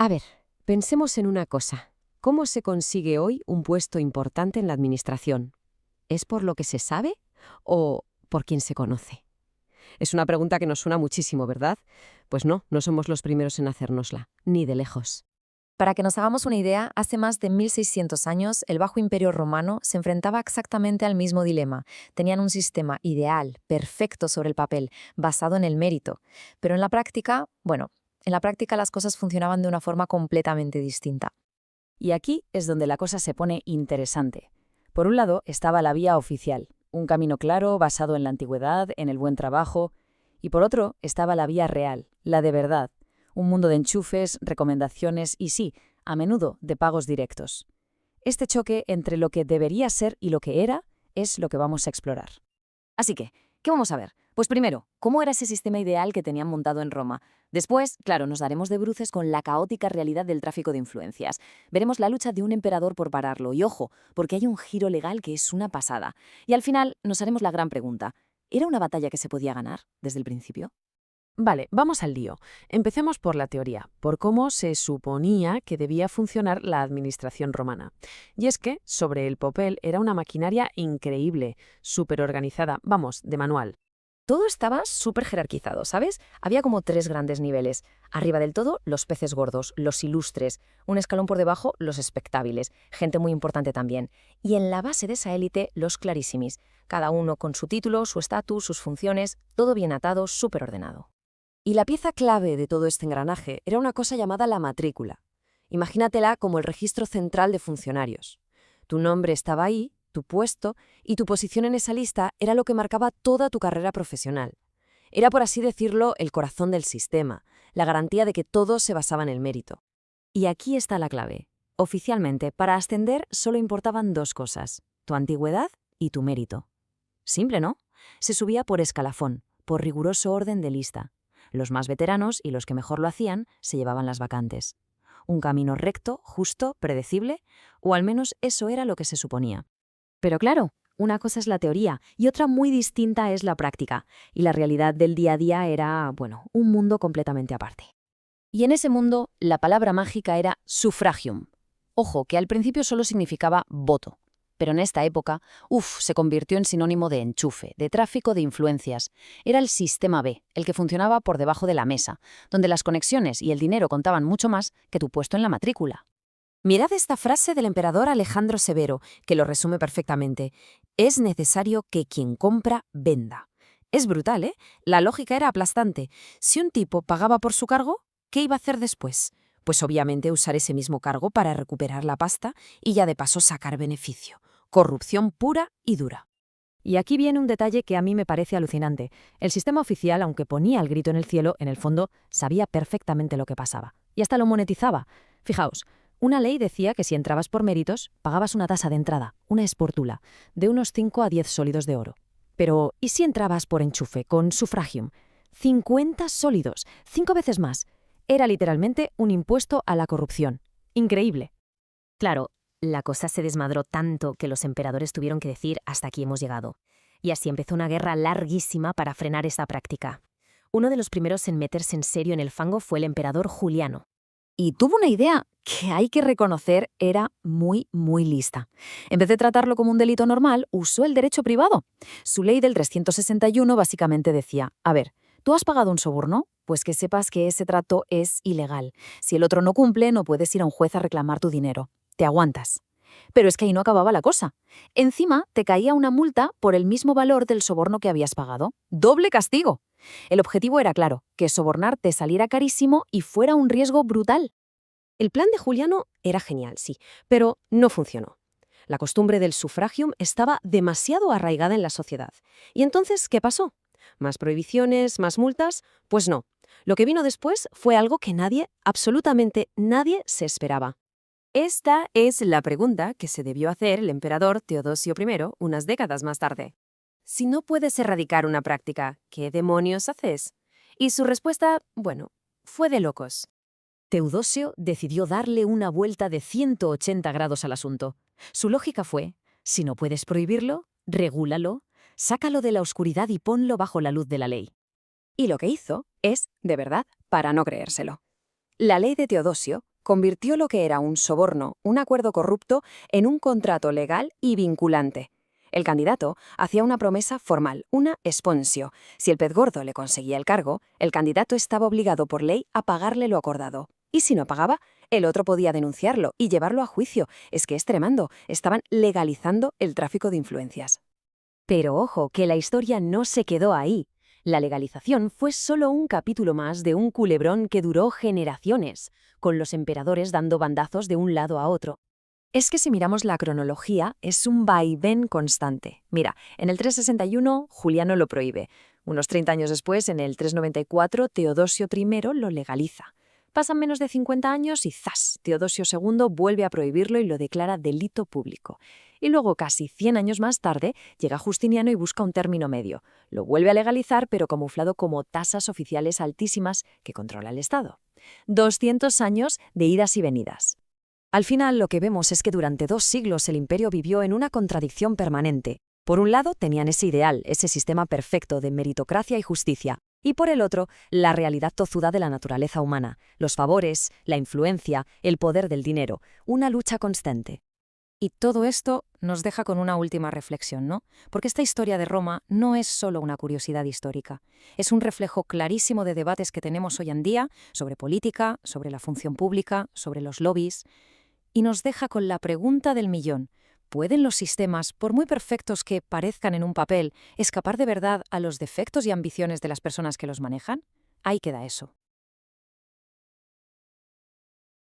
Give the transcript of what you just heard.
A ver, pensemos en una cosa. ¿Cómo se consigue hoy un puesto importante en la administración? ¿Es por lo que se sabe o por quien se conoce? Es una pregunta que nos suena muchísimo, ¿verdad? Pues no, no somos los primeros en hacérnosla, ni de lejos. Para que nos hagamos una idea, hace más de 1600 años el Bajo Imperio Romano se enfrentaba exactamente al mismo dilema. Tenían un sistema ideal, perfecto sobre el papel, basado en el mérito. Pero en la práctica, en la práctica las cosas funcionaban de una forma completamente distinta. Y aquí es donde la cosa se pone interesante. Por un lado estaba la vía oficial, un camino claro basado en la antigüedad, en el buen trabajo, y por otro estaba la vía real, la de verdad, un mundo de enchufes, recomendaciones y sí, a menudo de pagos directos. Este choque entre lo que debería ser y lo que era es lo que vamos a explorar. Así que, ¿qué vamos a ver? Pues primero, ¿cómo era ese sistema ideal que tenían montado en Roma? Después, claro, nos daremos de bruces con la caótica realidad del tráfico de influencias. Veremos la lucha de un emperador por pararlo. Y ojo, porque hay un giro legal que es una pasada. Y al final nos haremos la gran pregunta. ¿Era una batalla que se podía ganar desde el principio? Vale, vamos al lío. Empecemos por la teoría, por cómo se suponía que debía funcionar la administración romana. Y es que, sobre el papel, era una maquinaria increíble, súper organizada, vamos, de manual. Todo estaba súper jerarquizado, ¿sabes? Había como 3 grandes niveles. Arriba del todo, los peces gordos, los ilustres. Un escalón por debajo, los espectábiles, gente muy importante también. Y en la base de esa élite, los clarísimis. Cada uno con su título, su estatus, sus funciones, todo bien atado, súper ordenado. Y la pieza clave de todo este engranaje era una cosa llamada la matrícula. Imagínatela como el registro central de funcionarios. Tu nombre estaba ahí, tu puesto y tu posición en esa lista era lo que marcaba toda tu carrera profesional. Era, por así decirlo, el corazón del sistema, la garantía de que todo se basaba en el mérito. Y aquí está la clave. Oficialmente, para ascender solo importaban 2 cosas, tu antigüedad y tu mérito. Simple, ¿no? Se subía por escalafón, por riguroso orden de lista. Los más veteranos y los que mejor lo hacían se llevaban las vacantes. Un camino recto, justo, predecible, o al menos eso era lo que se suponía. Pero claro, una cosa es la teoría y otra muy distinta es la práctica, y la realidad del día a día era, un mundo completamente aparte. Y en ese mundo, la palabra mágica era suffragium. Ojo, que al principio solo significaba voto. Pero en esta época, se convirtió en sinónimo de enchufe, de tráfico de influencias. Era el sistema B, el que funcionaba por debajo de la mesa, donde las conexiones y el dinero contaban mucho más que tu puesto en la matrícula. Mirad esta frase del emperador Alejandro Severo, que lo resume perfectamente. Es necesario que quien compra venda. Es brutal, ¿eh? La lógica era aplastante. Si un tipo pagaba por su cargo, ¿qué iba a hacer después? Pues obviamente usar ese mismo cargo para recuperar la pasta y ya de paso sacar beneficio. Corrupción pura y dura. Y aquí viene un detalle que a mí me parece alucinante. El sistema oficial, aunque ponía el grito en el cielo, en el fondo sabía perfectamente lo que pasaba. Y hasta lo monetizaba. Fijaos, una ley decía que si entrabas por méritos, pagabas una tasa de entrada, una esportula, de unos 5 a 10 sólidos de oro. Pero, ¿y si entrabas por enchufe, con sufragium? 50 sólidos, 5 veces más. Era literalmente un impuesto a la corrupción. Increíble. Claro, la cosa se desmadró tanto que los emperadores tuvieron que decir hasta aquí hemos llegado. Y así empezó una guerra larguísima para frenar esa práctica. Uno de los primeros en meterse en serio en el fango fue el emperador Juliano. Y tuvo una idea que hay que reconocer era muy, muy lista. En vez de tratarlo como un delito normal, usó el derecho privado. Su ley del 361 básicamente decía, a ver, ¿tú has pagado un soborno? Pues que sepas que ese trato es ilegal. Si el otro no cumple, no puedes ir a un juez a reclamar tu dinero. Te aguantas. Pero es que ahí no acababa la cosa. Encima, te caía una multa por el mismo valor del soborno que habías pagado. ¡Doble castigo! El objetivo era claro, que sobornar te saliera carísimo y fuera un riesgo brutal. El plan de Juliano era genial, sí, pero no funcionó. La costumbre del sufragium estaba demasiado arraigada en la sociedad. ¿Y entonces qué pasó? ¿Más prohibiciones, más multas? Pues no. Lo que vino después fue algo que nadie, absolutamente nadie, se esperaba. Esta es la pregunta que se debió hacer el emperador Teodosio I unas décadas más tarde. Si no puedes erradicar una práctica, ¿qué demonios haces? Y su respuesta, fue de locos. Teodosio decidió darle una vuelta de 180 grados al asunto. Su lógica fue, si no puedes prohibirlo, regúlalo, sácalo de la oscuridad y ponlo bajo la luz de la ley. Y lo que hizo es, de verdad, para no creérselo. La ley de Teodosio, convirtió lo que era un soborno, un acuerdo corrupto, en un contrato legal y vinculante. El candidato hacía una promesa formal, una sponsio. Si el pez gordo le conseguía el cargo, el candidato estaba obligado por ley a pagarle lo acordado. Y si no pagaba, el otro podía denunciarlo y llevarlo a juicio. Es que es tremendo, estaban legalizando el tráfico de influencias. Pero ojo, que la historia no se quedó ahí. La legalización fue solo un capítulo más de un culebrón que duró generaciones, con los emperadores dando bandazos de un lado a otro. Es que si miramos la cronología, es un vaivén constante. Mira, en el 361 Juliano lo prohíbe. Unos 30 años después, en el 394, Teodosio I lo legaliza. Pasan menos de 50 años y ¡zas! Teodosio II vuelve a prohibirlo y lo declara delito público. Y luego, casi 100 años más tarde, llega Justiniano y busca un término medio. Lo vuelve a legalizar, pero camuflado como tasas oficiales altísimas que controla el Estado. 200 años de idas y venidas. Al final, lo que vemos es que durante 2 siglos el imperio vivió en una contradicción permanente. Por un lado, tenían ese ideal, ese sistema perfecto de meritocracia y justicia, y por el otro, la realidad tozuda de la naturaleza humana, los favores, la influencia, el poder del dinero, una lucha constante. Y todo esto nos deja con una última reflexión, ¿no? Porque esta historia de Roma no es solo una curiosidad histórica, es un reflejo clarísimo de debates que tenemos hoy en día sobre política, sobre la función pública, sobre los lobbies, y nos deja con la pregunta del millón. ¿Pueden los sistemas, por muy perfectos que parezcan en un papel, escapar de verdad a los defectos y ambiciones de las personas que los manejan? Ahí queda eso.